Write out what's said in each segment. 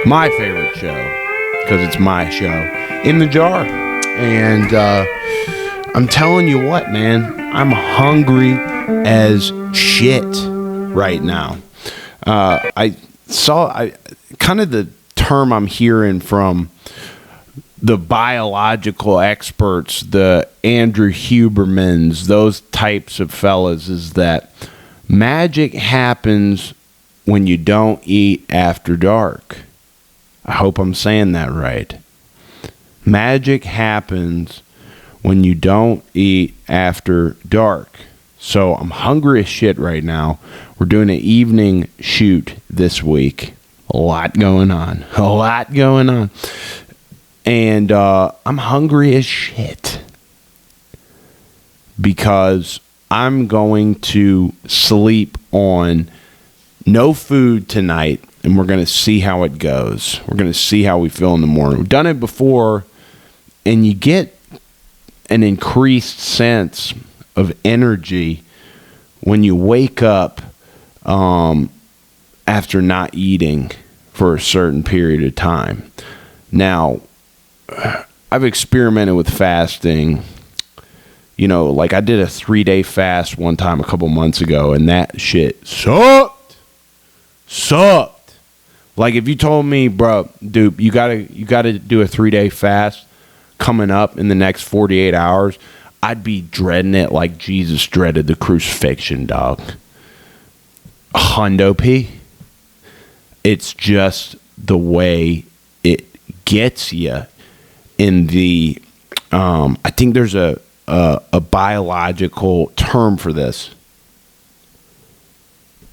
my favorite show, because it's my show, In the Jar. And I'm telling you what, man, I'm hungry as shit right now. I kind of the term I'm hearing from the biological experts, the Andrew Hubermans, those types of fellas, is that magic happens when you don't eat after dark. I hope I'm saying that right. Magic happens when you don't eat after dark. So I'm hungry as shit right now. We're doing an evening shoot this week. A lot going on. And I'm hungry as shit because I'm going to sleep on no food tonight, and we're going to see how it goes. We're going to see how we feel in the morning. We've done it before, and you get an increased sense of energy when you wake up after not eating for a certain period of time. Now, I've experimented with fasting. You know, like I did a 3-day fast one time a couple months ago, and that shit sucked. Like if you told me, bro, dude, you gotta do a 3-day fast coming up in the next 48 hours, I'd be dreading it like Jesus dreaded the crucifixion, dog. Hundo P. It's just the way it gets you in the I think there's a biological term for this.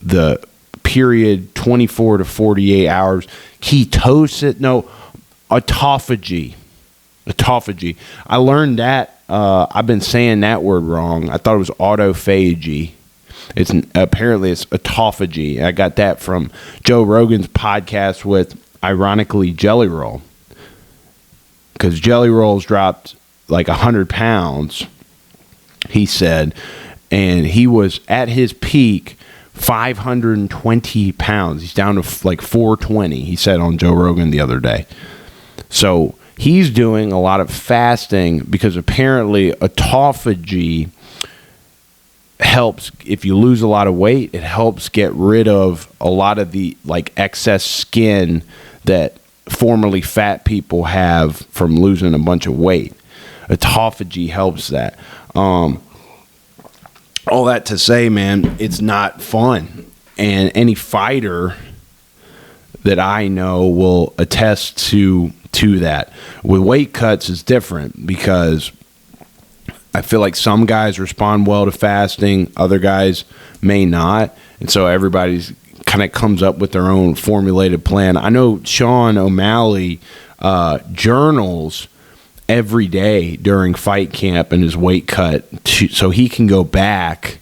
The period 24 to 48 hours ketosis, no, autophagy. I learned that I've been saying that word wrong. I thought it was autophagy. Apparently it's autophagy. I got that from Joe Rogan's podcast with, ironically, Jelly Roll. Because Jelly Roll's dropped like 100 pounds, he said, and he was at his peak 520 pounds. He's down to like 420, he said on Joe Rogan the other day. So he's doing a lot of fasting because apparently autophagy helps, if you lose a lot of weight, it helps get rid of a lot of the like excess skin that formerly fat people have from losing a bunch of weight. Autophagy helps that. All that to say, man, it's not fun. And any fighter that I know will attest to that. With weight cuts, it's different because I feel like some guys respond well to fasting, other guys may not. And so everybody's kind of comes up with their own formulated plan. I know Sean O'Malley journals every day during fight camp and his weight cut so he can go back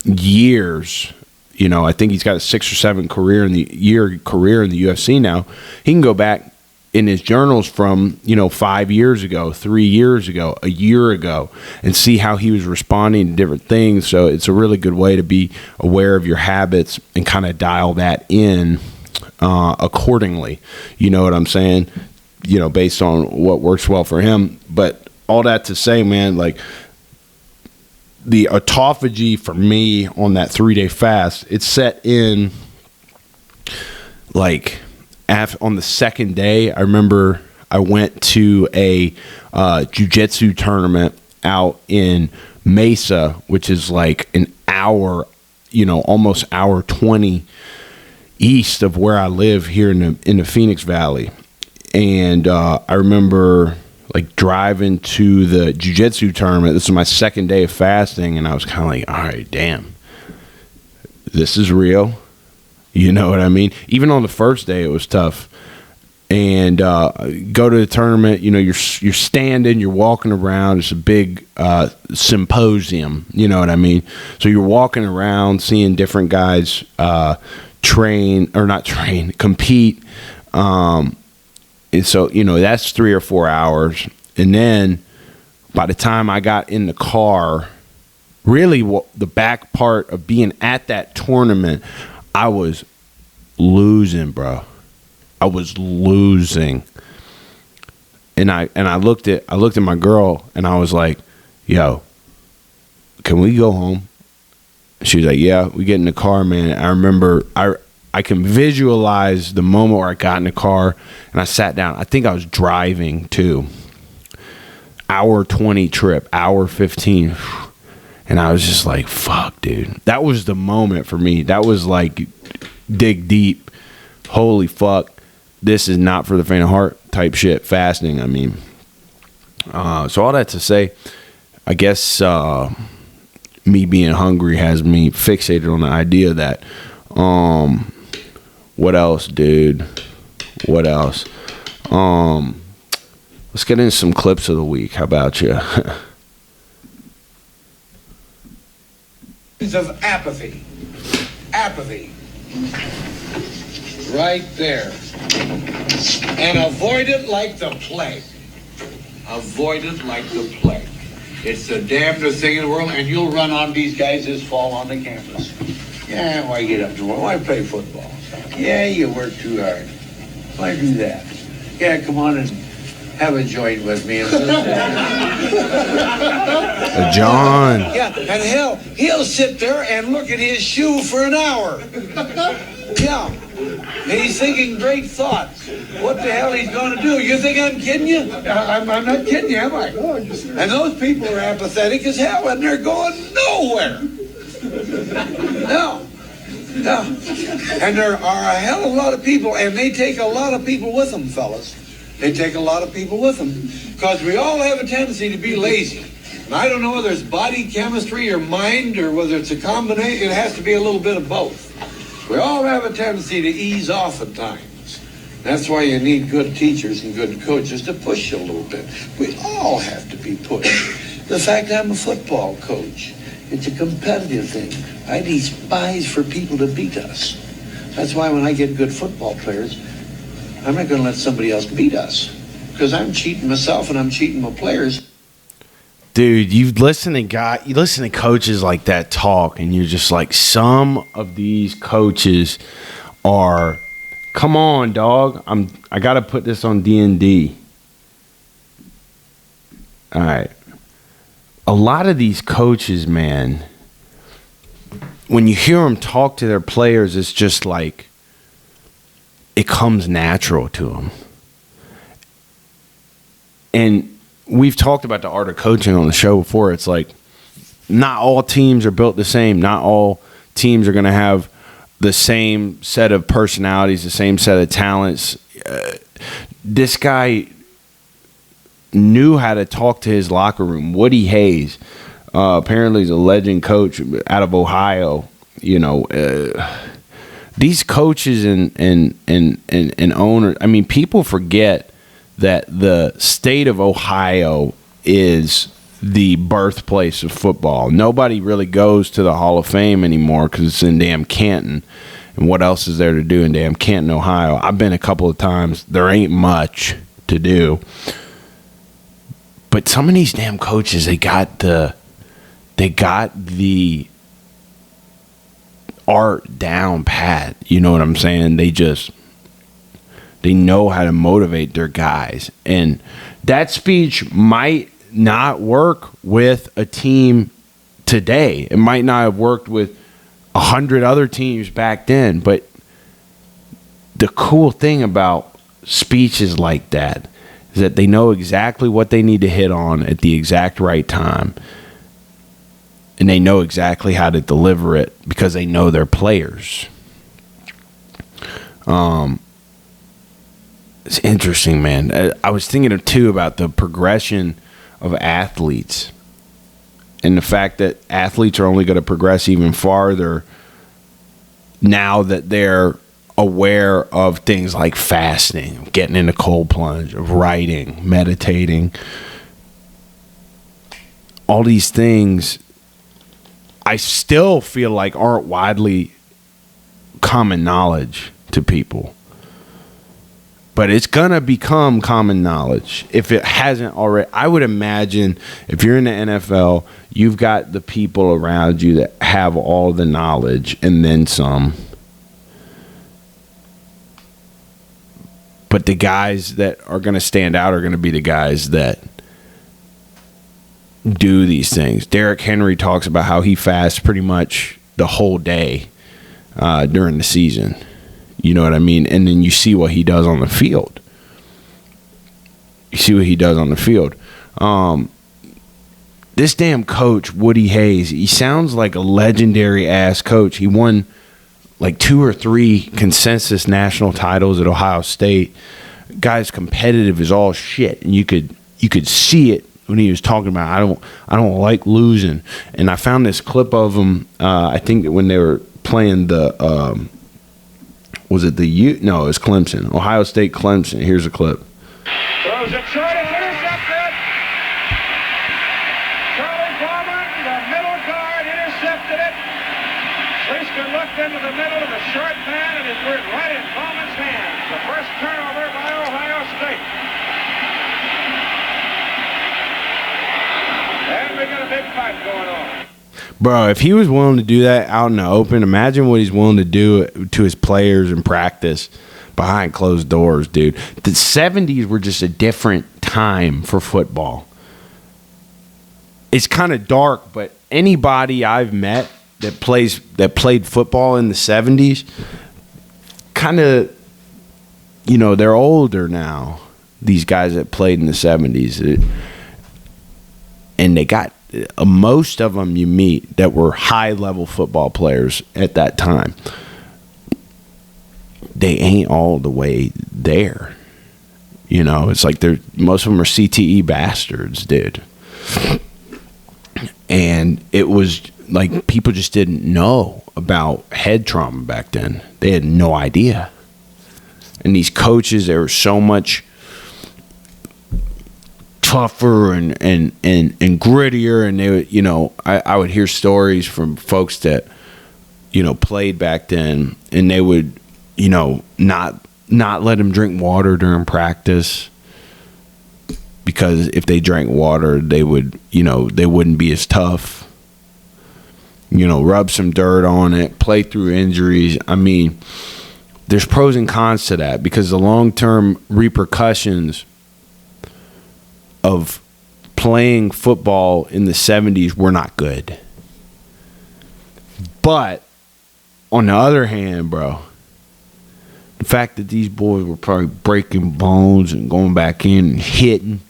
years. You know, I think he's got a 6 or 7 career in the UFC now. He can go back in his journals from, 5 years ago, 3 years ago, a year ago, and see how he was responding to different things. So it's a really good way to be aware of your habits and kind of dial that in accordingly. You know what I'm saying? Based on what works well for him. But all that to say, man, like the autophagy for me on that 3-day fast, it's set in like on the second day. I remember I went to a jiu-jitsu tournament out in Mesa, which is like an hour, almost hour 20 east of where I live here in the Phoenix Valley. And I remember like driving to the jiu-jitsu tournament. This is my second day of fasting, and I was kind of like, all right, damn, this is real. You know what I mean? Even on the first day, it was tough. And go to the tournament, you're standing, you're walking around. It's a big symposium, you know what I mean? So you're walking around, seeing different guys compete. And so, that's 3 or 4 hours. And then by the time I got in the car, really the back part of being at that tournament, I was losing, bro. I was losing. And I looked at my girl and I was like, yo, can we go home? She was like, yeah, we get in the car, man. I remember I can visualize the moment where I got in the car and I sat down. I think I was driving too. Hour 20 trip, hour 15. And I was just like, fuck, dude. That was the moment for me. That was like dig deep. Holy fuck. This is not for the faint of heart type shit. Fasting, I mean. So all that to say, I guess me being hungry has me fixated on the idea that what else, dude? What else? Let's get into some clips of the week. How about you? Of apathy. Apathy. Right there. And avoid it like the plague. Avoid it like the plague. It's the damnedest thing in the world, and you'll run on these guys this fall on the campus. Yeah, why get up tomorrow? Why play football? Yeah, you work too hard. Why do that? Yeah, come on and have a joint with me. John. Yeah, and he'll sit there and look at his shoe for an hour. Yeah. And he's thinking great thoughts. What the hell he's going to do? You think I'm kidding you? I'm not kidding you, am I? And those people are apathetic as hell, and they're going nowhere. No. No. And there are a hell of a lot of people, and they take a lot of people with them, fellas. They take a lot of people with them. Because we all have a tendency to be lazy. And I don't know whether it's body chemistry or mind or whether it's a combination. It has to be a little bit of both. We all have a tendency to ease off at times. That's why you need good teachers and good coaches to push you a little bit. We all have to be pushed. The fact I'm a football coach, it's a competitive thing. I despise for people to beat us. That's why when I get good football players, I'm not going to let somebody else beat us. Because I'm cheating myself and I'm cheating my players. Dude, you listen to coaches like that talk, and you're just like, some of these coaches are, come on, dog. I got to put this on D&D. All right. A lot of these coaches, man, when you hear them talk to their players, it's just like it comes natural to them. And we've talked about the art of coaching on the show before. It's like not all teams are built the same. Not all teams are going to have the same set of personalities, the same set of talents. This guy knew how to talk to his locker room. Woody Hayes, apparently he's a legend coach out of Ohio. You know, these coaches and owners, I mean, people forget that the state of Ohio is the birthplace of football. Nobody really goes to the Hall of Fame anymore because it's in damn Canton. And what else is there to do in damn Canton, Ohio? I've been a couple of times. There ain't much to do. But some of these damn coaches, they got the art down pat. You know what I'm saying? They know how to motivate their guys. And that speech might not work with a team today. It might not have worked with 100 other teams back then. But the cool thing about speeches like that is that they know exactly what they need to hit on at the exact right time. And they know exactly how to deliver it because they know their players. It's interesting, man. I was thinking too about the progression of athletes and the fact that athletes are only going to progress even farther now that they're aware of things like fasting, getting in a cold plunge, of writing, meditating. All these things I still feel like aren't widely common knowledge to people. But it's going to become common knowledge if it hasn't already. I would imagine if you're in the NFL, you've got the people around you that have all the knowledge and then some. But the guys that are going to stand out are going to be the guys that do these things. Derrick Henry talks about how he fasts pretty much the whole day during the season. You know what I mean? And then you see what he does on the field. This damn coach, Woody Hayes, he sounds like a legendary-ass coach. He won like 2 or 3 consensus national titles at Ohio State. Guy's competitive as all shit, and you could see it when he was talking about I don't like losing. And I found this clip of him. I think that when they were playing the was it the U? No, it was Clemson, Ohio State, Clemson. Here's a clip. Throws it short and intercepted. Charlie Bowman, the middle guard, intercepted it. Slisker looked into the middle of the short man, and it went right in Bowman's hands. The first turnover by Ohio State. And we got a big fight going on. Bro, if he was willing to do that out in the open, imagine what he's willing to do to his players in practice behind closed doors, dude. The 70s were just a different time for football. It's kind of dark, but anybody I've met that played football in the 70s, kind of, you know, they're older now, these guys that played in the 70s. And they got most of them you meet that were high-level football players at that time. They ain't all the way there. You know, it's like most of them are CTE bastards, dude. And it was like people just didn't know about head trauma back then. They had no idea. And these coaches, they were so much tougher and grittier, and they would, you know, I would hear stories from folks that, you know, played back then, and they would, you know, not let them drink water during practice, because if they drank water, they would, you know, they wouldn't be as tough. You know, rub some dirt on it, play through injuries. I mean, there's pros and cons to that, because the long-term repercussions of playing football in the 70s were not good. But on the other hand, bro, the fact that these boys were probably breaking bones and going back in and hitting,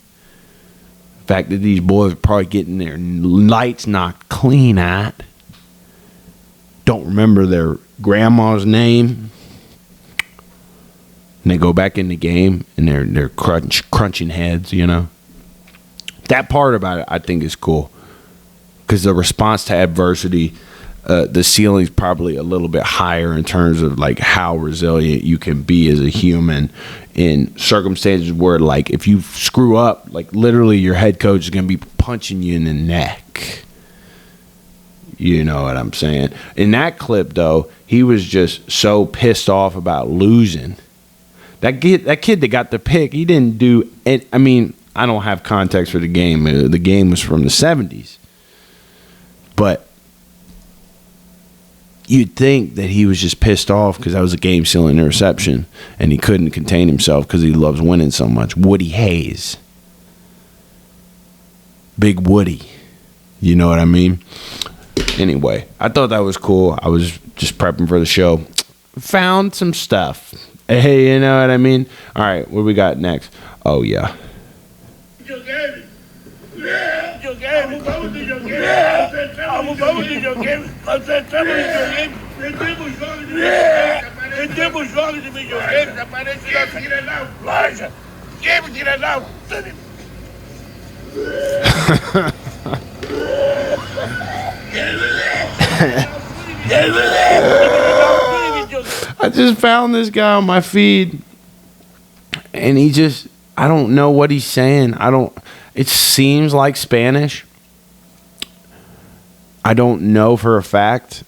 the fact that these boys were probably getting their lights knocked clean out, don't remember their grandma's name, and they go back in the game and they're crunching heads, you know. That part about it, I think, is cool, because the response to adversity, the ceiling's probably a little bit higher in terms of like how resilient you can be as a human in circumstances where, like, if you screw up, like literally your head coach is going to be punching you in the neck. You know what I'm saying? In that clip, though, he was just so pissed off about losing. That kid that got the pick, he didn't do it. I mean, I don't have context for the game. The game was from the 70s. But you'd think that he was just pissed off because that was a game-sealing interception, and he couldn't contain himself because he loves winning so much. Woody Hayes. Big Woody. You know what I mean? Anyway, I thought that was cool. I was just prepping for the show. Found some stuff. Hey, you know what I mean? All right, what do we got next? Oh, yeah. I just found this guy on my feed, and he just, I don't know what he's saying. It seems like Spanish. I don't know for a fact.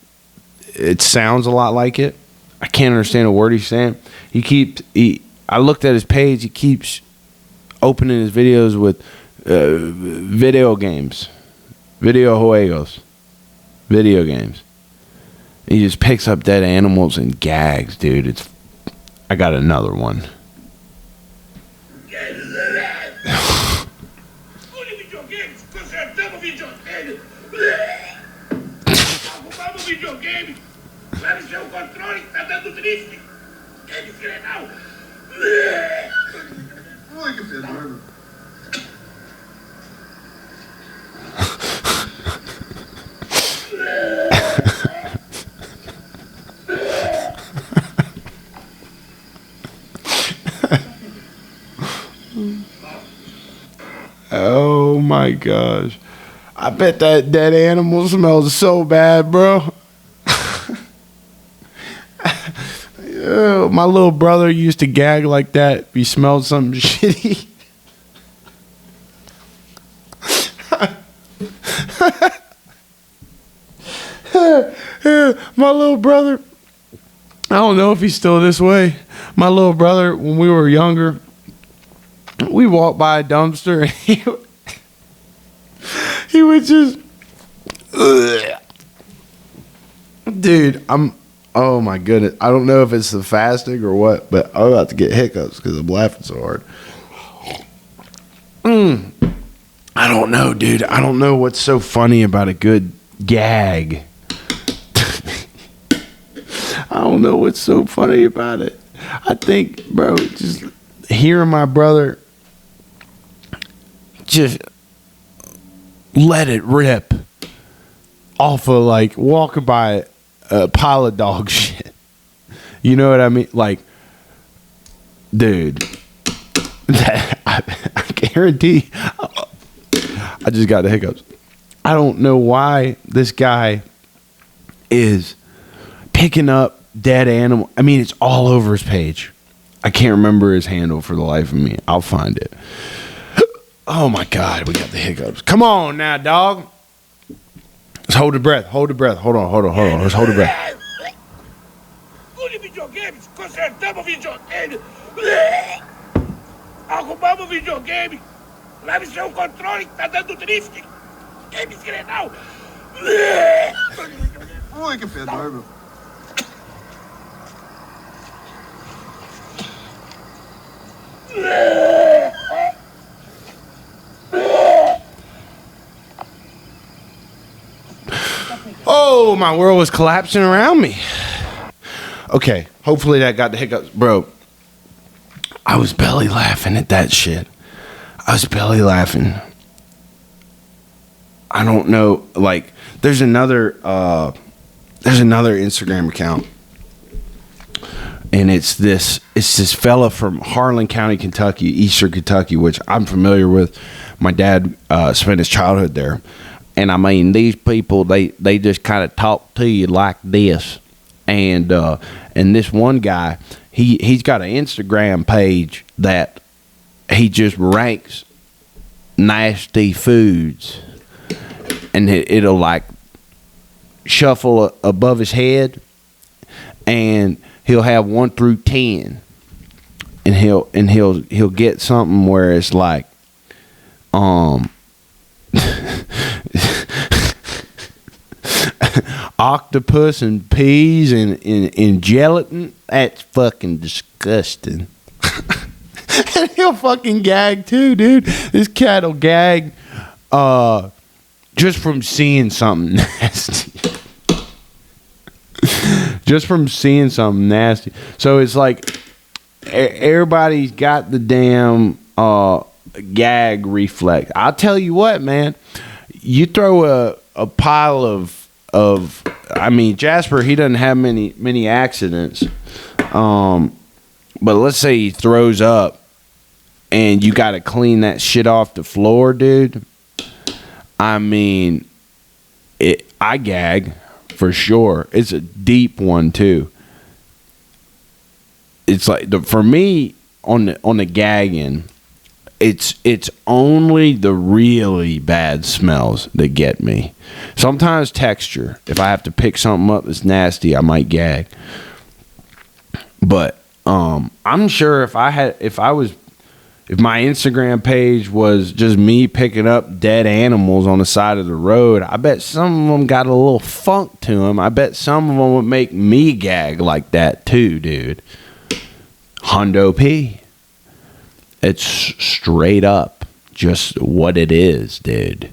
It sounds a lot like it. I can't understand a word he's saying. I looked at his page. He keeps opening his videos with video games, videojuegos, video games. He just picks up dead animals and gags, dude. I got another one. videogame. Arrumamos videogame. Leve seu controle que tá dando drift. Que desgrenal. Ui, que pedreiro. Oh my gosh. I bet that dead animal smells so bad, bro. My little brother used to gag like that if he smelled something shitty. My little brother, I don't know if he's still this way. My little brother, when we were younger, we walked by a dumpster and he would just, dude, oh my goodness. I don't know if it's the fasting or what, but I'm about to get hiccups because I'm laughing so hard. I don't know, dude. I don't know what's so funny about a good gag. I don't know what's so funny about it. I think, bro, just hearing my brother just let it rip off of like walking by a pile of dog shit. You know what I mean? Like, dude, I guarantee I just got the hiccups. I don't know why this guy is picking up dead animal. I mean, it's all over his page. I can't remember his handle for the life of me. I'll find it. Oh my God, we got the hiccups. Come on now, dog. Let's hold the breath. Hold the breath. Hold on. Let's hold the breath. Videogames, consertamos videogame. Arrumamos videogame. Leve seu controle que tá dando drift. Que desgrenal. Ui, que pedreiro. Oh, my world was collapsing around me. Okay, hopefully that got the hiccups. Bro, I was belly laughing at that shit. I was belly laughing. I don't know, like, there's another Instagram account. And it's this fella from Harlan County, Kentucky, Eastern Kentucky, which I'm familiar with. My dad spent his childhood there. And I mean, these people, they just kind of talk to you like this. And this one guy, he's got an Instagram page that he just ranks nasty foods. And it'll like shuffle above his head. And he'll have 1 through 10. And he'll get something where it's like, octopus and peas and gelatin. That's fucking disgusting. And he'll fucking gag too, dude. This cat'll gag just from seeing something nasty. Just from seeing something nasty. So it's like everybody's got the damn gag reflex. I'll tell you what, man. You throw a pile of I mean, Jasper, he doesn't have many accidents. But let's say he throws up and you got to clean that shit off the floor, dude. I mean, I gag for sure. It's a deep one too. It's like for me on the gagging, it's only the really bad smells that get me. Sometimes texture. If I have to pick something up that's nasty, I might gag. But I'm sure if my Instagram page was just me picking up dead animals on the side of the road, I bet some of them got a little funk to them. I bet some of them would make me gag like that too, dude. Hundo P. It's straight up just what it is, dude.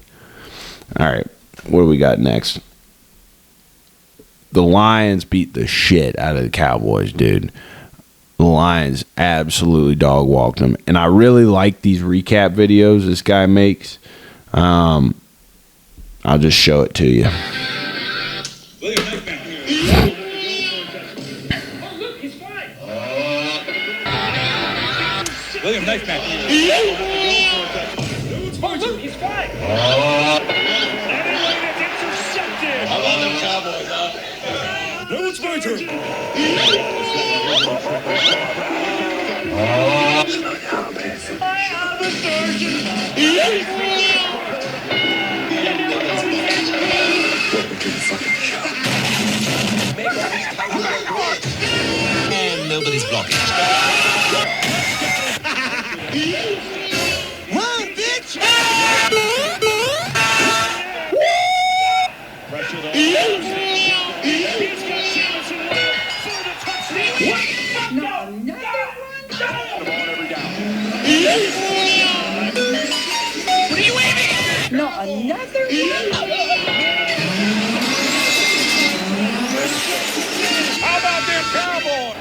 All right, what do we got next? The Lions beat the shit out of the Cowboys, dude. The Lions absolutely dog walked them, and I really like these recap videos this guy makes. I'll just show it to you. William Knife back. He's fine. Anyway, it's intercepted. How about them Cowboys, huh? No, it's my turn. I have a surgeon. Welcome to the fucking show. And nobody's blocking. Run, bitch! Pressure the no, another one? The ball every down. What are you waving? No, another one? How about them Cowboys?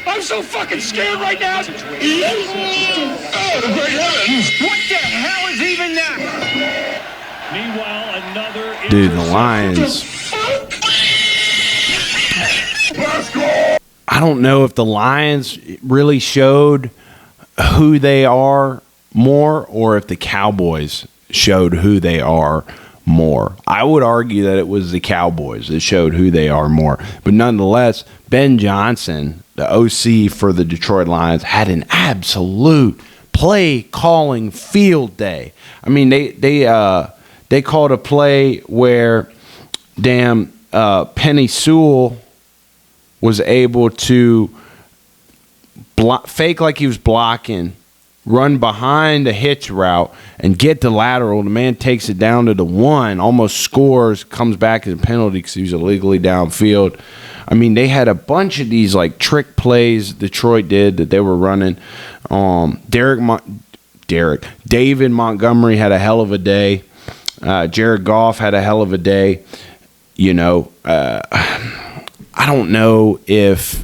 I'm so fucking scared right now. Oh, the great heavens. What the hell is even that? Meanwhile, another... Dude, the Lions... I don't know if the Lions really showed who they are more or if the Cowboys showed who they are more. I would argue that it was the Cowboys that showed who they are more. But nonetheless, Ben Johnson, the OC for the Detroit Lions, had an absolute play-calling field day. I mean, they called a play where Penny Sewell was able to fake like he was blocking, run behind a hitch route, and get the lateral. The man takes it down to the 1, almost scores, comes back as a penalty because he was illegally downfield. I mean, they had a bunch of these like trick plays Detroit did that they were running. David Montgomery had a hell of a day. Jared Goff had a hell of a day. You know, I don't know if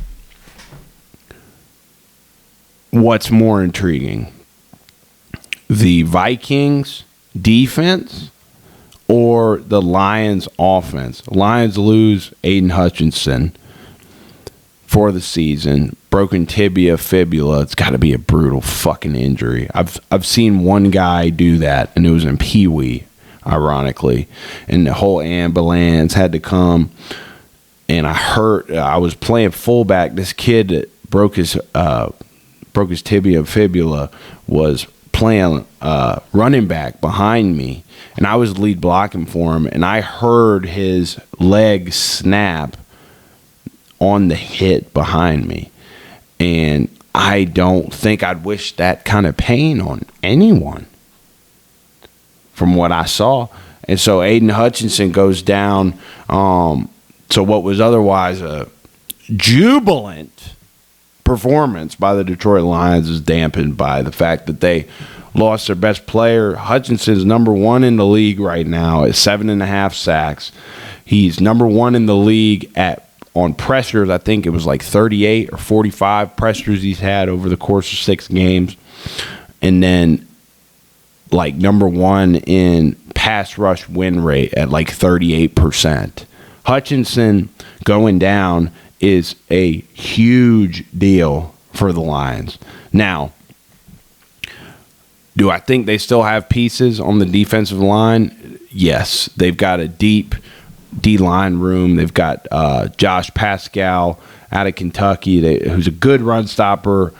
what's more intriguing, the Vikings defense or the Lions offense. Lions lose Aiden Hutchinson for the season, broken tibia, fibula. It's got to be a brutal fucking injury. I've seen one guy do that, and it was in Pee Wee, ironically, and the whole ambulance had to come. And I was playing fullback. This kid that broke his tibia and fibula was playing running back behind me, and I was lead blocking for him, and I heard his leg snap on the hit behind me. And I don't think I'd wish that kind of pain on anyone from what I saw. And so Aiden Hutchinson goes down. So what was otherwise a jubilant performance by the Detroit Lions is dampened by the fact that they lost their best player. Hutchinson's number 1 in the league right now at 7.5 sacks. He's number 1 in the league on pressures. I think it was like 38 or 45 pressures he's had over the course of 6 games. And then like number 1 in pass rush win rate at like 38%. Hutchinson going down is a huge deal for the Lions. Now, do I think they still have pieces on the defensive line? Yes. They've got a deep D-line room. They've got Josh Pascal out of Kentucky, who's a good run stopper.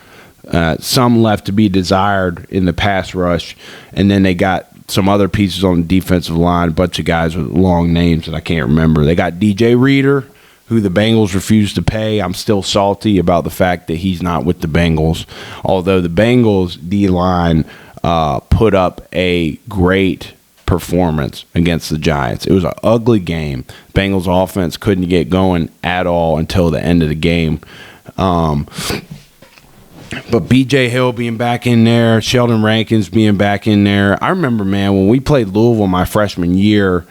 Some left to be desired in the pass rush. And then they got some other pieces on the defensive line, a bunch of guys with long names that I can't remember. They got DJ Reader, who the Bengals refused to pay. I'm still salty about the fact that he's not with the Bengals, although the Bengals D-line put up a great performance against the Giants. It was an ugly game. Bengals offense couldn't get going at all until the end of the game. But B.J. Hill being back in there, Sheldon Rankins being back in there. I remember, man, when we played Louisville my freshman year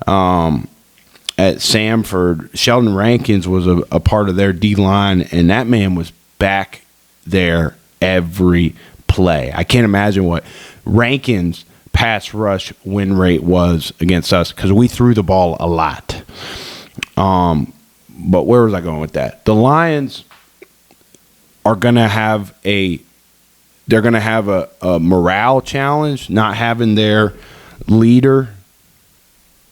at Samford, Sheldon Rankins was a part of their D-line, and that man was back there every play. I can't imagine what Rankins' pass rush win rate was against us because we threw the ball a lot. But where was I going with that? The Lions are going to have a morale challenge, not having their leader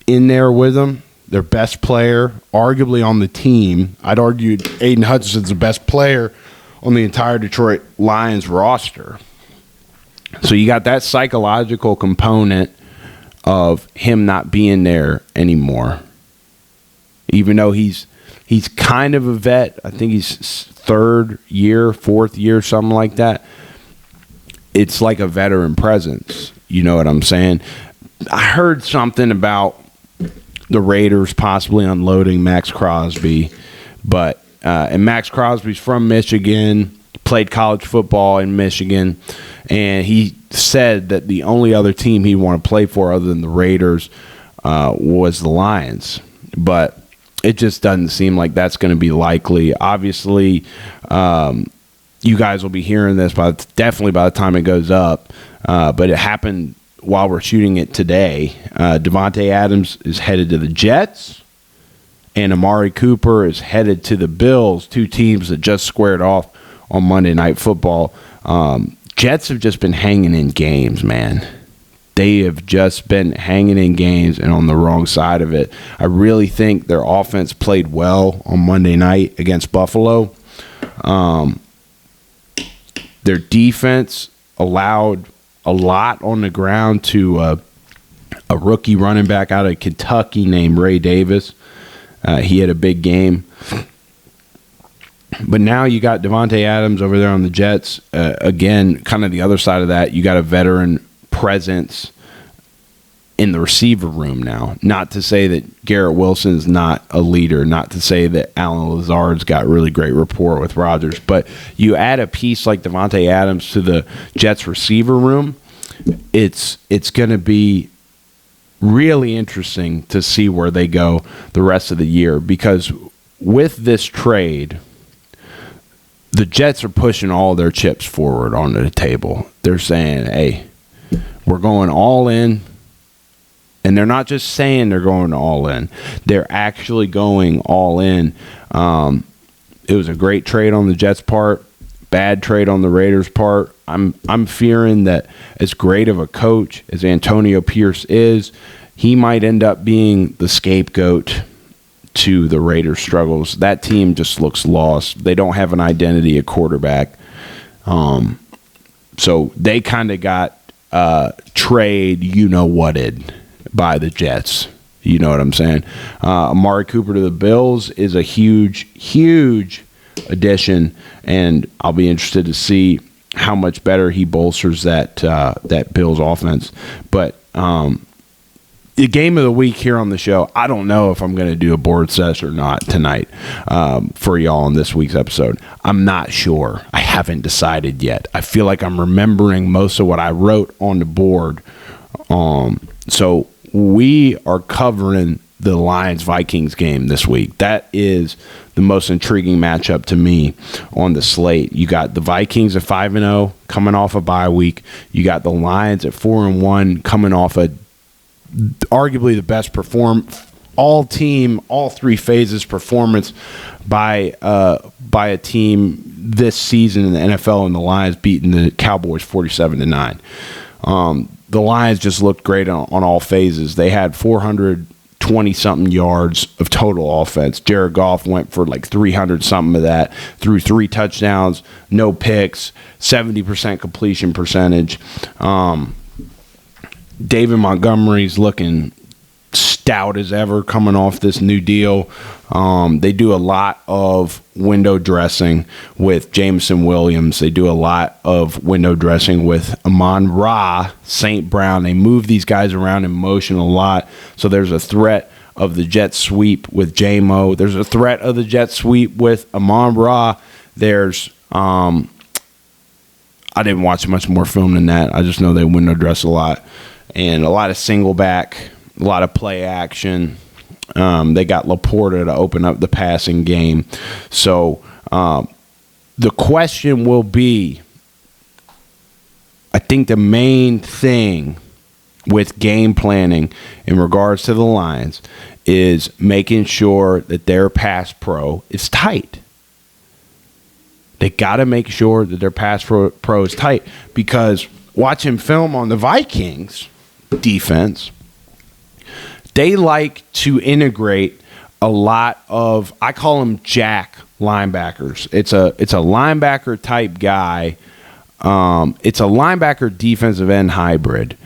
in there with them, their best player, arguably on the team. I'd argue Aiden Hutchinson's the best player on the entire Detroit Lions roster. So you got that psychological component of him not being there anymore. Even though he's kind of a vet. I think he's third year, fourth year, something like that. It's like a veteran presence. You know what I'm saying? I heard something about the Raiders possibly unloading Max Crosby, but and Max Crosby's from Michigan, played college football in Michigan, and he said that the only other team he'd want to play for other than the Raiders was the Lions. But it just doesn't seem like that's going to be likely. Obviously, you guys will be hearing this definitely by the time it goes up. But it happened while we're shooting it today. Davante Adams is headed to the Jets, and Amari Cooper is headed to the Bills, two teams that just squared off on Monday Night Football. Jets have just been hanging in games, man. They have just been hanging in games and on the wrong side of it. I really think their offense played well on Monday night against Buffalo. Their defense allowed a lot on the ground to a rookie running back out of Kentucky named Ray Davis. He had a big game. But now you got Davante Adams over there on the Jets. Again, kind of the other side of that, you got a veteran presence in the receiver room now. Not to say that Garrett Wilson's not a leader, not to say that Alan Lazard's got really great rapport with Rodgers, but you add a piece like Davante Adams to the Jets receiver room, it's going to be really interesting to see where they go the rest of the year, because with this trade, the Jets are pushing all their chips forward onto the table. They're saying, hey, we're going all in. And they're not just saying they're going all in. They're actually going all in. It was a great trade on the Jets' part, bad trade on the Raiders' part. I'm fearing that as great of a coach as Antonio Pierce is, he might end up being the scapegoat to the Raiders' struggles. That team just looks lost. They don't have an identity at quarterback. So they kind of got trade you-know-whatted by the Jets. You know what I'm saying? Amari Cooper to the Bills is a huge, huge addition, and I'll be interested to see how much better he bolsters that Bills offense. But the game of the week here on the show, I don't know if I'm going to do a board sesh or not tonight for y'all on this week's episode. I'm not sure. I haven't decided yet. I feel like I'm remembering most of what I wrote on the board. So we are covering the Lions-Vikings game this week. That is the most intriguing matchup to me on the slate. You got the Vikings at 5-0 coming off a bye week. You got the Lions at 4-1 coming off arguably the best all three phases performance by a team this season in the NFL, and the Lions beating the Cowboys 47-9. The Lions just looked great on all phases. They had 420-something yards of total offense. Jared Goff went for like 300-something of that, threw 3 touchdowns, no picks, 70% completion percentage. David Montgomery's looking stout as ever coming off this new deal. They do a lot of window dressing with Jameson Williams. They do a lot of window dressing with Amon-Ra, St. Brown. They move these guys around in motion a lot. So there's a threat of the jet sweep with J-Mo. There's a threat of the jet sweep with Amon-Ra. There's I didn't watch much more film than that. I just know they window dress a lot. And a lot of single back, a lot of play action. They got Laporta to open up the passing game. So the question will be, I think the main thing with game planning in regards to the Lions is making sure that their pass pro is tight. They got to make sure that their pass pro is tight, because watching film on the Vikings defense, they like to integrate a lot of, I call them jack linebackers. It's a linebacker type guy. It's a linebacker defensive end hybrid.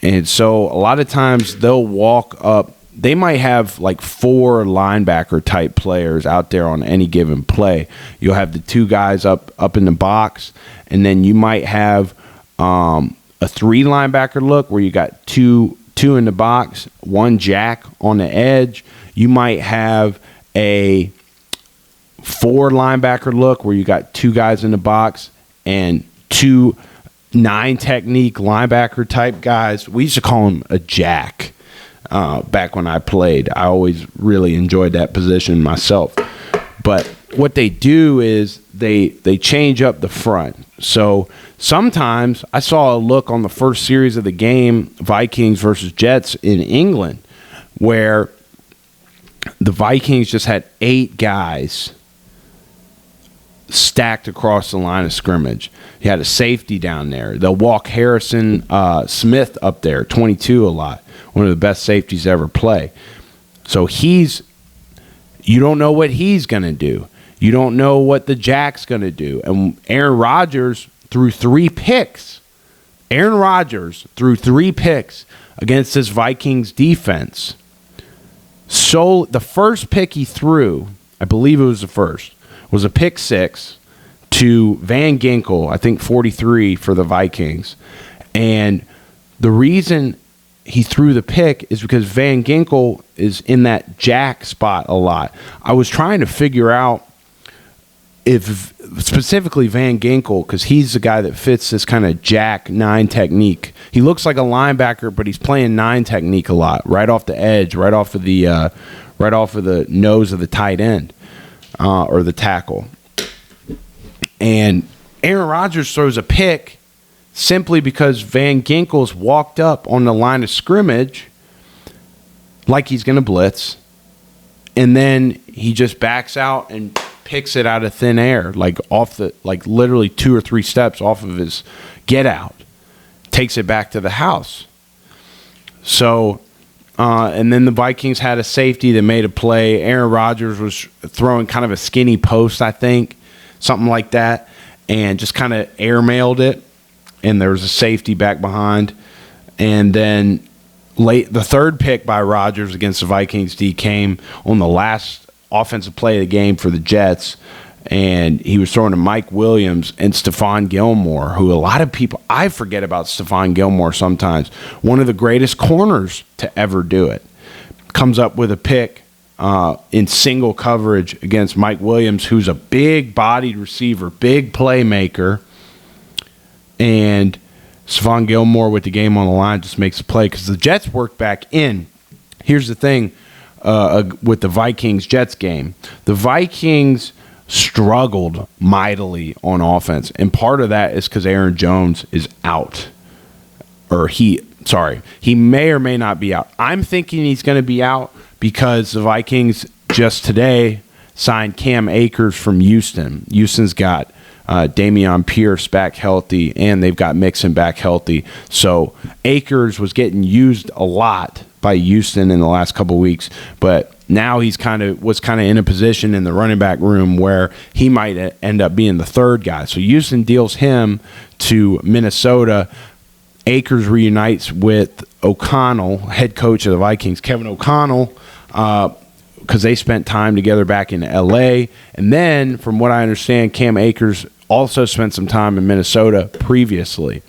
And so a lot of times they'll walk up. They might have like 4 linebacker type players out there on any given play. You'll have the 2 guys up in the box, and then you might have a 3 linebacker look where you got two in the box, 1 jack on the edge. You might have a 4 linebacker look where you got 2 guys in the box and 2 9 technique linebacker type guys. We used to call him a jack back when I played. I always really enjoyed that position myself. But what they do is they change up the front. So sometimes I saw a look on the first series of the game, Vikings versus Jets in England, where the Vikings just had 8 guys stacked across the line of scrimmage. You had a safety down there. They'll walk Harrison Smith up there, 22 a lot. One of the best safeties to ever play. So you don't know what he's going to do. You don't know what the jack's going to do. And Aaron Rodgers threw 3 picks. Aaron Rodgers threw 3 picks against this Vikings defense. So the first pick he threw, I believe it was the first, was a pick 6 to Van Ginkel, I think 43 for the Vikings. And the reason he threw the pick is because Van Ginkel is in that jack spot a lot. I was trying to figure out if specifically Van Ginkel, because he's the guy that fits this kind of jack 9 technique. He looks like a linebacker, but he's playing 9 technique a lot, right off the edge, right off of the nose of the tight end. Or the tackle. And Aaron Rodgers throws a pick simply because Van Ginkel's walked up on the line of scrimmage like he's going to blitz, and then he just backs out and picks it out of thin air, like literally 2 or 3 steps off of his get out, takes it back to the house. So and then the Vikings had a safety that made a play. Aaron Rodgers was throwing kind of a skinny post, I think, something like that, and just kind of airmailed it. And there was a safety back behind. And then the third pick by Rodgers against the Vikings D came on the last offensive play of the game for the Jets. And he was throwing to Mike Williams and Stephon Gilmore, who a lot of people, I forget about Stephon Gilmore sometimes, one of the greatest corners to ever do it. Comes up with a pick in single coverage against Mike Williams, who's a big-bodied receiver, big playmaker. And Stephon Gilmore with the game on the line just makes a play because the Jets worked back in. Here's the thing with the Vikings-Jets game. The Vikings struggled mightily on offense, and part of that is because Aaron Jones is out. He may or may not be out. I'm thinking he's going to be out because the Vikings just today signed Cam Akers from Houston. Houston's got Dameon Pierce back healthy, and they've got Mixon back healthy. So Akers was getting used a lot by Houston in the last couple weeks, but now was kind of in a position in the running back room where he might end up being the third guy. So Houston deals him to Minnesota. Akers reunites with O'Connell, head coach of the Vikings, Kevin O'Connell, because they spent time together back in L.A. And then, from what I understand, Cam Akers also spent some time in Minnesota previously.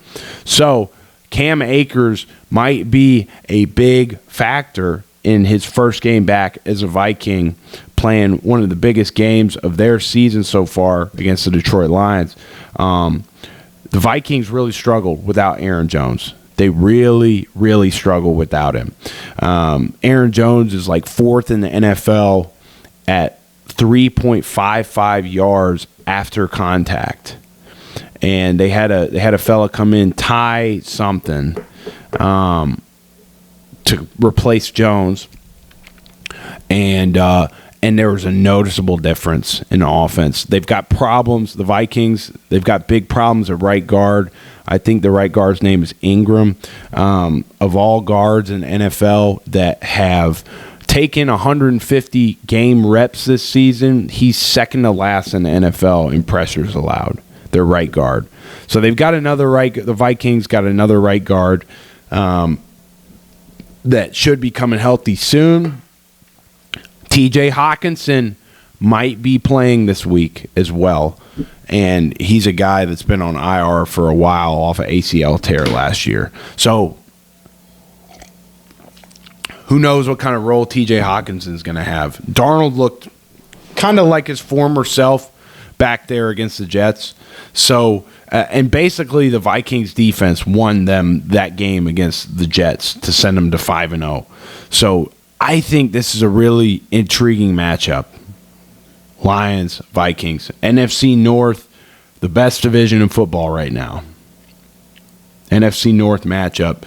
So Cam Akers might be a big factor in his first game back as a Viking, playing one of the biggest games of their season so far against the Detroit Lions. The Vikings really struggled without Aaron Jones. They really, really struggle without him. Aaron Jones is like 4th in the NFL at 3.55 yards after contact. And they had a fella come in, Ty something, to replace Jones. And there was a noticeable difference in the offense. They've got problems, the Vikings. They've got big problems at right guard. I think the right guard's name is Ingram. Of all guards in the NFL that have taken 150 game reps this season, he's second to last in the NFL in pressures allowed. Their right guard. So they've got the Vikings got another right guard that should be coming healthy soon. TJ Hawkinson might be playing this week as well. And he's a guy that's been on IR for a while off an ACL tear last year. So who knows what kind of role TJ Hawkinson's going to have. Darnold looked kind of like his former self back there against the Jets. So, and basically the Vikings defense won them that game against the Jets to send them to 5-0. So I think this is a really intriguing matchup. Lions, Vikings, NFC North, the best division in football right now. NFC North matchup.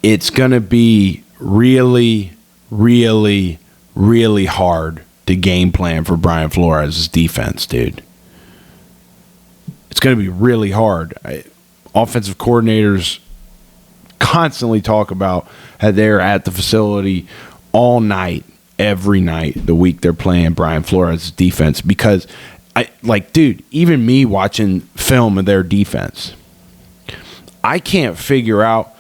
It's going to be really, really, really hard to game plan for Brian Flores' defense, dude. It's going to be really hard. Offensive coordinators constantly talk about how they're at the facility all night, every night, the week they're playing Brian Flores' defense, because dude, even me watching film of their defense, I can't figure out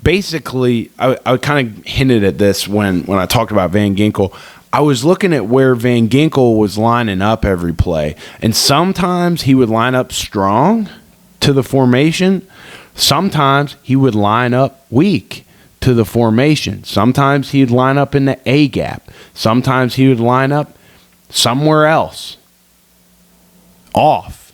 basically, I kind of hinted at this when I talked about Van Ginkel. I was looking at where Van Ginkel was lining up every play, and sometimes he would line up strong to the formation. Sometimes he would line up weak to the formation. Sometimes he would line up in the A gap. Sometimes he would line up somewhere else, off.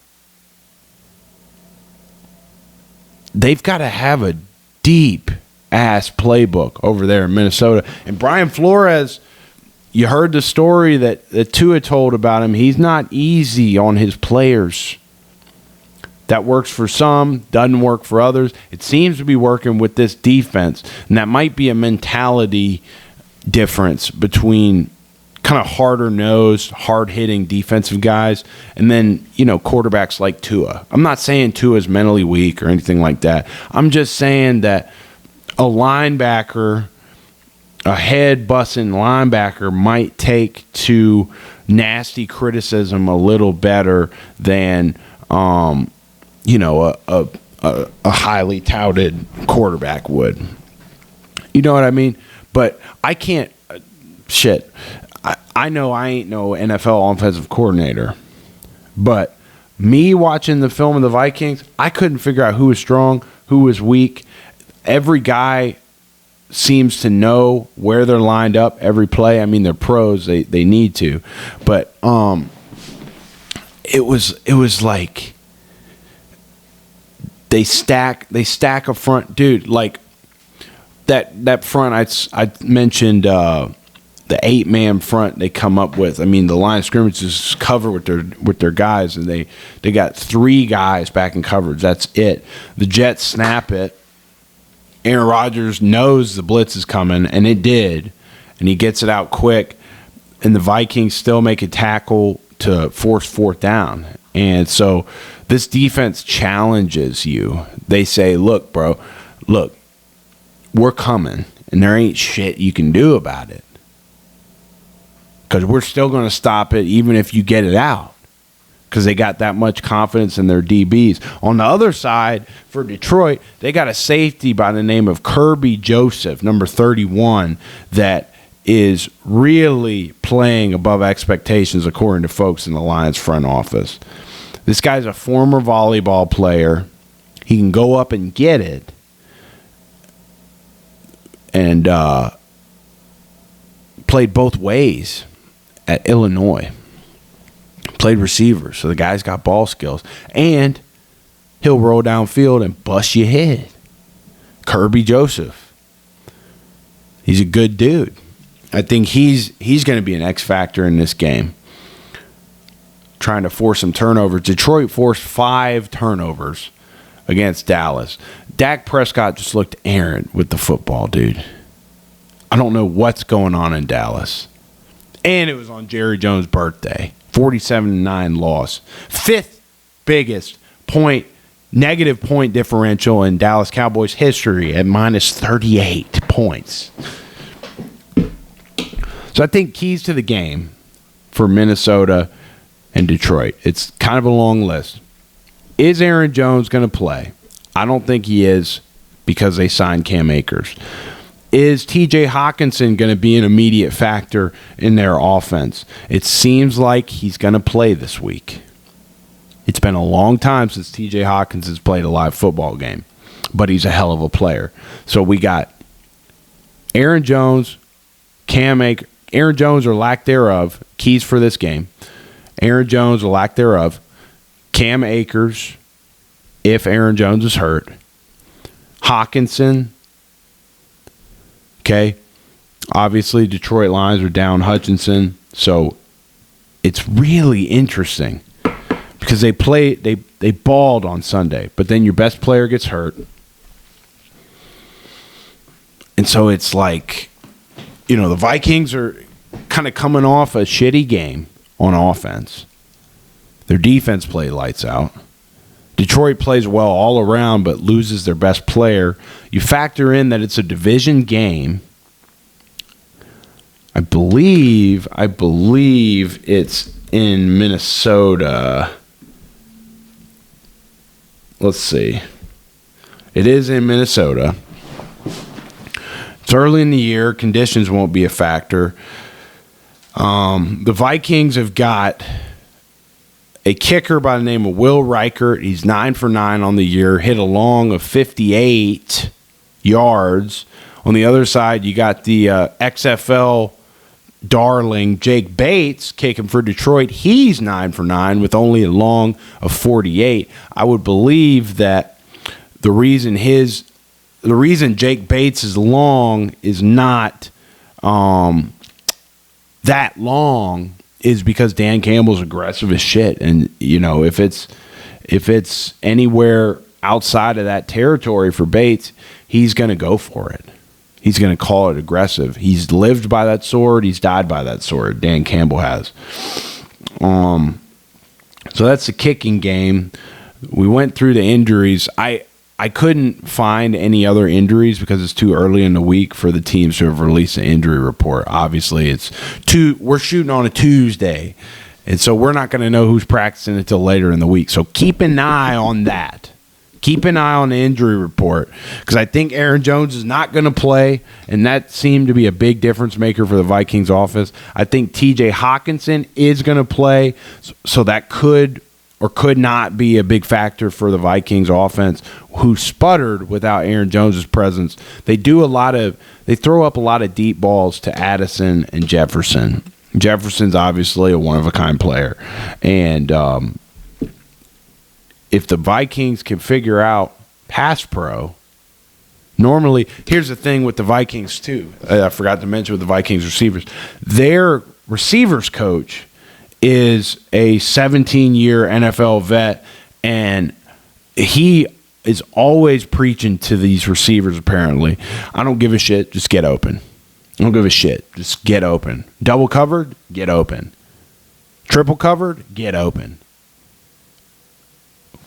They've got to have a deep-ass playbook over there in Minnesota. And Brian Flores, you heard the story that Tua told about him. He's not easy on his players. That works for some, doesn't work for others. It seems to be working with this defense. And that might be a mentality difference between kind of harder-nosed, hard-hitting defensive guys and then, quarterbacks like Tua. I'm not saying Tua's mentally weak or anything like that. I'm just saying that a linebacker, a head-busting linebacker might take to nasty criticism a little better than, a highly touted quarterback would. You know what I mean? But I can't I know I ain't no NFL offensive coordinator, but me watching the film of the Vikings, I couldn't figure out who was strong, who was weak. Every guy seems to know where they're lined up every play. I mean, they're pros; they need to, but it was like they stack a front, dude. Like that front I mentioned. The 8-man front they come up with. I mean, the line of scrimmage is covered with their guys, and they got 3 guys back in coverage. That's it. The Jets snap it. Aaron Rodgers knows the blitz is coming, and it did, and he gets it out quick, and the Vikings still make a tackle to force 4th down. And so this defense challenges you. They say, look, bro, we're coming, and there ain't shit you can do about it. Because we're still going to stop it even if you get it out. Because they got that much confidence in their DBs. On the other side, for Detroit, they got a safety by the name of Kirby Joseph, number 31, that is really playing above expectations according to folks in the Lions front office. This guy's a former volleyball player. He can go up and get it. And played both ways at Illinois. played receiver, so the guy's got ball skills. And he'll roll downfield and bust your head. Kirby Joseph. He's a good dude. I think he's going to be an X factor in this game. Trying to force some turnovers. Detroit forced 5 turnovers against Dallas. Dak Prescott just looked errant with the football, dude. I don't know what's going on in Dallas. And it was on Jerry Jones' birthday. 47-9 loss. 5th biggest negative point differential in Dallas Cowboys history at minus 38 points. So I think keys to the game for Minnesota and Detroit. It's kind of a long list. Is Aaron Jones going to play? I don't think he is because they signed Cam Akers. Is TJ Hawkinson going to be an immediate factor in their offense? It seems like he's going to play this week. It's been a long time since TJ Hawkinson's played a live football game, but he's a hell of a player. So we got Aaron Jones, Aaron Jones or lack thereof, keys for this game. Aaron Jones or lack thereof, Cam Akers, if Aaron Jones is hurt, Hawkinson. Okay, obviously Detroit Lions are down Hutchinson, so it's really interesting because they balled on Sunday, but then your best player gets hurt, and so it's like, the Vikings are kind of coming off a shitty game on offense. Their defense played lights out. Detroit plays well all around but loses their best player. You factor in that it's a division game. I believe it's in Minnesota. Let's see. It is in Minnesota. It's early in the year. Conditions won't be a factor. The Vikings have got a kicker by the name of Will Reichert. He's 9 for 9 on the year, hit a long of 58 yards. On the other side, you got the XFL darling Jake Bates kicking for Detroit. He's 9 for 9 with only a long of 48. I would believe that the reason Jake Bates' long is not that long is because Dan Campbell's aggressive as shit. And, if it's anywhere outside of that territory for Bates, he's going to go for it. He's going to call it aggressive. He's lived by that sword. He's died by that sword. Dan Campbell has. So that's the kicking game. We went through the injuries. I couldn't find any other injuries because it's too early in the week for the teams to have released an injury report. Obviously, we're shooting on a Tuesday, and so we're not going to know who's practicing until later in the week. So keep an eye on that. Keep an eye on the injury report because I think Aaron Jones is not going to play, and that seemed to be a big difference maker for the Vikings offense. I think TJ Hawkinson is going to play, so that could or could not be a big factor for the Vikings offense, who sputtered without Aaron Jones' presence. They throw up a lot of deep balls to Addison and Jefferson. Jefferson's obviously a one-of-a-kind player. And if the Vikings can figure out pass pro, normally, here's the thing with the Vikings too. I forgot to mention with the Vikings receivers. Their receivers coach is a 17-year NFL vet, and he is always preaching to these receivers, apparently. I don't give a shit. Just get open. I don't give a shit. Just get open. Double covered, get open. Triple covered, get open.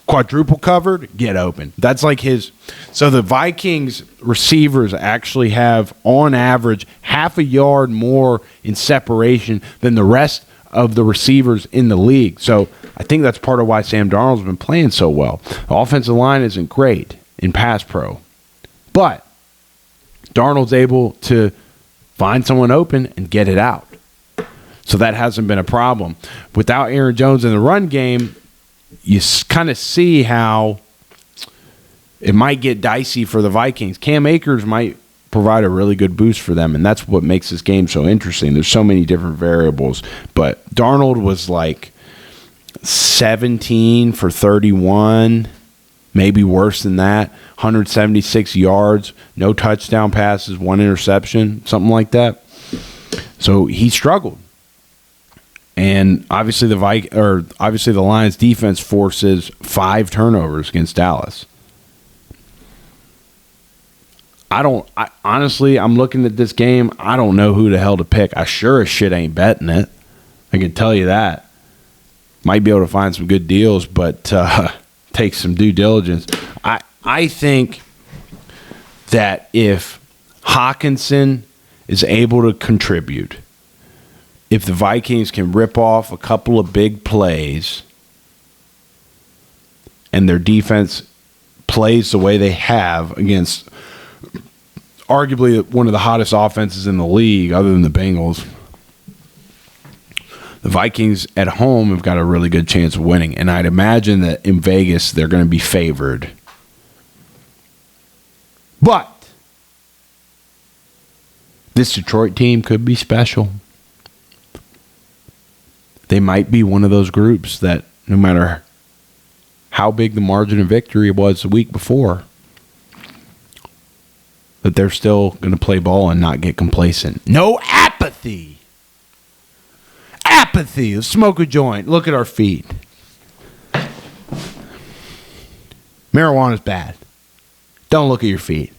Quadruple covered, get open. That's like his. So the Vikings receivers actually have, on average, half a yard more in separation than the rest of the receivers in the league. So I think that's part of why Sam Darnold's been playing so well. The offensive line isn't great in pass pro, but Darnold's able to find someone open and get it out. So that hasn't been a problem. Without Aaron Jones in the run game, you kind of see how it might get dicey for the Vikings. Cam Akers might provide a really good boost for them, and that's what makes this game so interesting. There's so many different variables, but Darnold was like 17 for 31, maybe worse than that. 176 yards, no touchdown passes, 1 interception, something like that. So he struggled. And obviously the Lions defense forces 5 turnovers against Dallas. Honestly, I'm looking at this game. I don't know who the hell to pick. I sure as shit ain't betting it. I can tell you that. Might be able to find some good deals, but take some due diligence. I think that if Hawkinson is able to contribute, if the Vikings can rip off a couple of big plays and their defense plays the way they have against arguably one of the hottest offenses in the league other than the Bengals, the Vikings at home have got a really good chance of winning. And I'd imagine that in Vegas they're going to be favored. But this Detroit team could be special. They might be one of those groups that no matter how big the margin of victory was the week before, that they're still going to play ball and not get complacent. No apathy. Apathy. Let's smoke a joint. Look at our feet. Marijuana's bad. Don't look at your feet.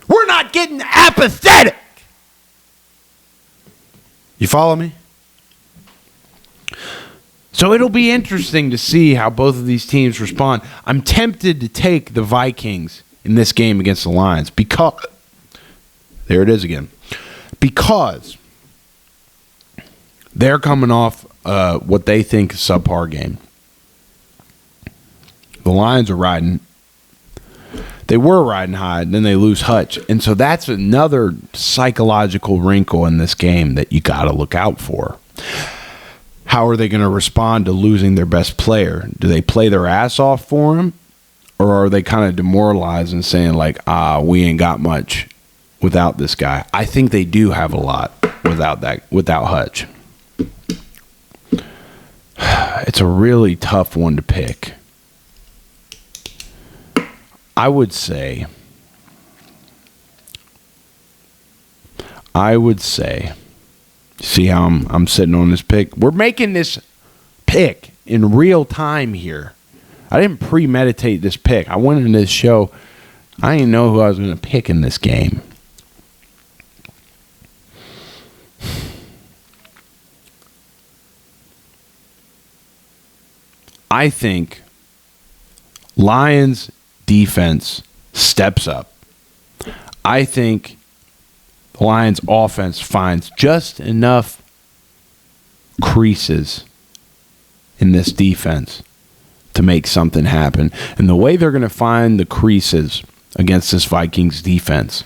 We're not getting apathetic. You follow me? So it'll be interesting to see how both of these teams respond. I'm tempted to take the Vikings in this game against the Lions because, there it is again, because they're coming off what they think is a subpar game. The Lions are riding. They were riding high, and then they lose Hutch. And so that's another psychological wrinkle in this game that you got to look out for. How are they going to respond to losing their best player? Do they play their ass off for him? Or are they kind of demoralized and saying like, we ain't got much without this guy? I think they do have a lot without Hutch. It's a really tough one to pick. I would say, see how I'm sitting on this pick? We're making this pick in real time here. I didn't premeditate this pick. I went into this show. I didn't know who I was going to pick in this game. I think Lions defense steps up. I think the Lions offense finds just enough creases in this defense to make something happen. And the way they're going to find the creases against this Vikings defense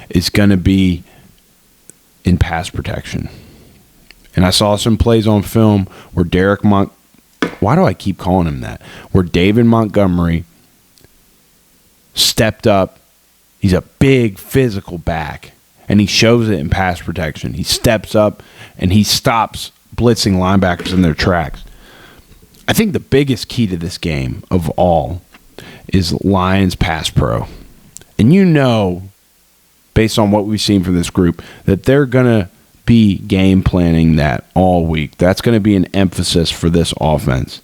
is going to be in pass protection. And I saw some plays on film where why do I keep calling him that? Where David Montgomery stepped up. He's a big physical back, and he shows it in pass protection. He steps up, and he stops blitzing linebackers in their tracks. I think the biggest key to this game of all is Lions pass pro. And you know, based on what we've seen from this group, that they're going to be game planning that all week. That's going to be an emphasis for this offense.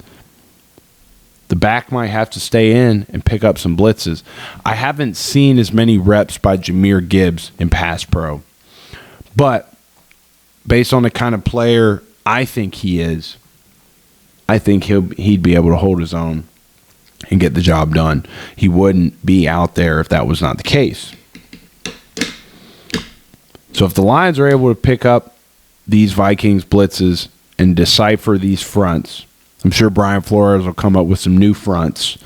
The back might have to stay in and pick up some blitzes. I haven't seen as many reps by Jahmyr Gibbs in pass pro. But based on the kind of player I think he is, I think he'd be able to hold his own and get the job done. He wouldn't be out there if that was not the case. So if the Lions are able to pick up these Vikings blitzes and decipher these fronts, I'm sure Brian Flores will come up with some new fronts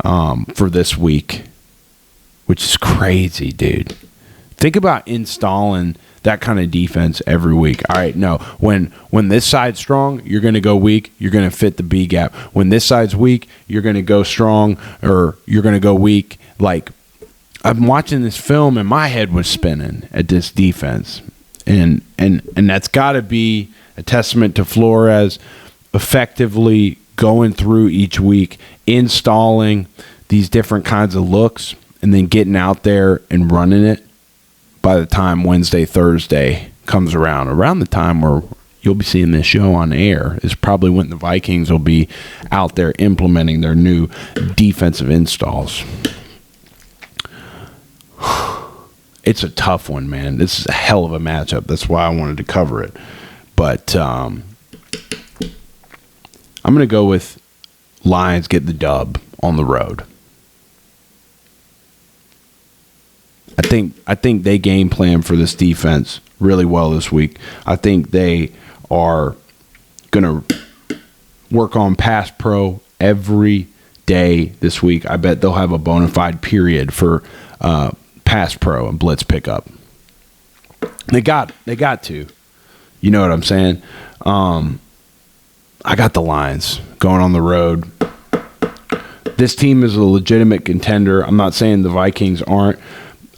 for this week, which is crazy, dude. Think about installing that kind of defense every week. All right, no. When this side's strong, you're going to go weak. You're going to fit the B gap. When this side's weak, you're going to go strong or you're going to go weak. Like, I'm watching this film and my head was spinning at this defense. And that's got to be a testament to Flores effectively going through each week, installing these different kinds of looks, and then getting out there and running it by the time Wednesday, Thursday comes around the time where you'll be seeing this show on air is probably when the Vikings will be out there implementing their new defensive installs. It's a tough one, man. This is a hell of a matchup. That's why I wanted to cover it. But I'm going to go with Lions get the dub on the road. I think they game plan for this defense really well this week. I think they are going to work on pass pro every day this week. I bet they'll have a bona fide period for pass pro and blitz pickup. They got to. You know what I'm saying? I got the Lions going on the road. This team is a legitimate contender. I'm not saying the Vikings aren't.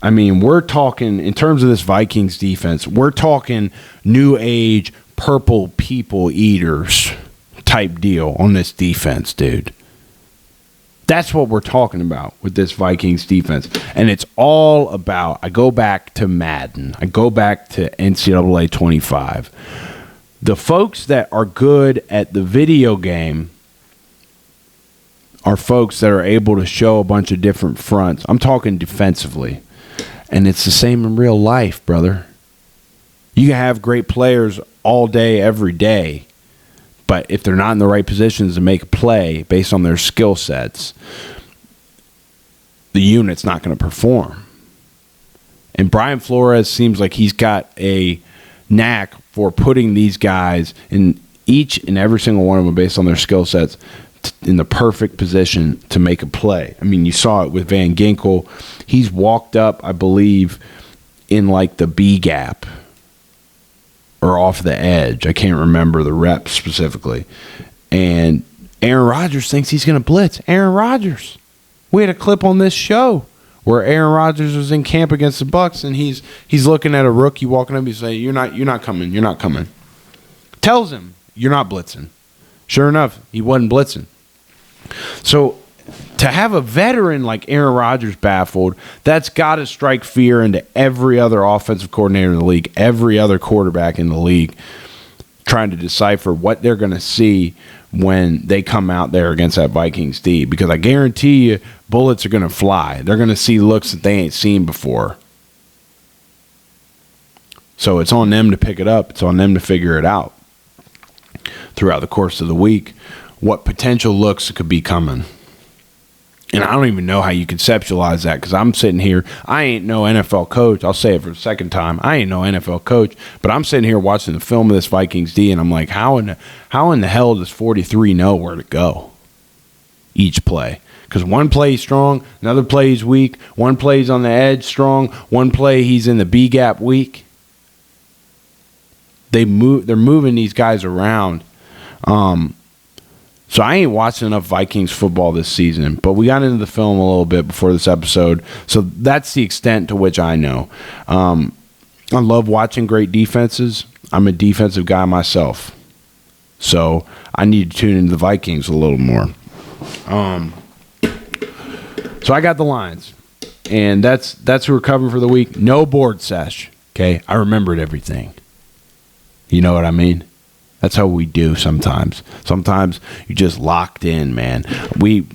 I mean, we're talking, in terms of this Vikings defense, we're talking new age purple people eaters type deal on this defense, dude. That's what we're talking about with this Vikings defense. And it's all about, I go back to Madden. I go back to NCAA 25. The folks that are good at the video game are folks that are able to show a bunch of different fronts. I'm talking defensively. And it's the same in real life, brother. You can have great players all day, every day. But if they're not in the right positions to make a play based on their skill sets, the unit's not going to perform. And Brian Flores seems like he's got a knack for putting these guys in each and every single one of them based on their skill sets in the perfect position to make a play. I mean, you saw it with Van Ginkel. He's walked up, I believe, in like the B gap or off the edge. I can't remember the rep specifically. And Aaron Rodgers thinks he's going to blitz. Aaron Rodgers. We had a clip on this show where Aaron Rodgers was in camp against the Bucs, and he's looking at a rookie walking up. He's saying, "You're not coming. Tells him, "You're not blitzing." Sure enough, he wasn't blitzing. So to have a veteran like Aaron Rodgers baffled, that's got to strike fear into every other offensive coordinator in the league, every other quarterback in the league, trying to decipher what they're going to see when they come out there against that Vikings D. Because I guarantee you, bullets are going to fly. They're going to see looks that they ain't seen before. So it's on them to pick it up. It's on them to figure it out throughout the course of the week, what potential looks could be coming. And I don't even know how you conceptualize that, because I'm sitting here, I ain't no NFL coach. I'll say it for the second time. I ain't no NFL coach, but I'm sitting here watching the film of this Vikings D, and I'm like, how in the hell does 43 know where to go each play? Because one play he's strong, another play he's weak, one play he's on the edge strong, one play he's in the B gap weak. They're moving these guys around. So I ain't watching enough Vikings football this season, but we got into the film a little bit before this episode, so that's the extent to which I know. I love watching great defenses. I'm a defensive guy myself, so I need to tune into the Vikings a little more. So I got the Lions, and that's who we're covering for the week. No board sesh, okay? I remembered everything. You know what I mean? That's how we do sometimes. Sometimes you just locked in, man. We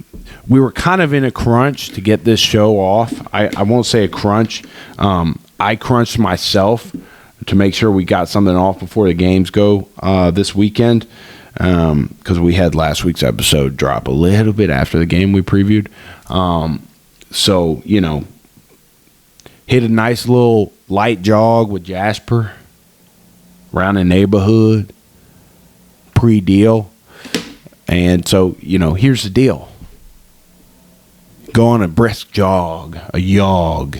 were kind of in a crunch to get this show off. I won't say a crunch. I crunched myself to make sure we got something off before the games go this weekend, because we had last week's episode drop a little bit after the game we previewed. So, you know, hit a nice little light jog with Jasper around the neighborhood. Pre-deal. And so, you know, here's the deal. Go on a brisk jog, a jog.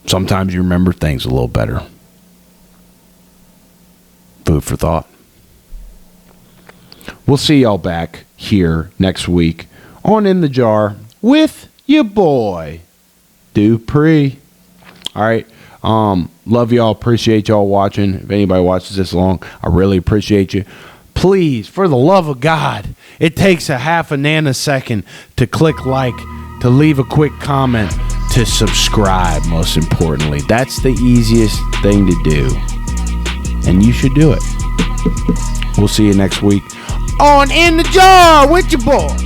Sometimes you remember things a little better. Food for thought. We'll see y'all back here next week on In the Jar with your boy, Dupree. All right. Love y'all. Appreciate y'all watching. If anybody watches this long, I really appreciate you. please, for the love of God, it takes a half a nanosecond to click like, to leave a quick comment, to subscribe, most importantly. That's the easiest thing to do. And you should do it. We'll see you next week on In the Jar with your boy.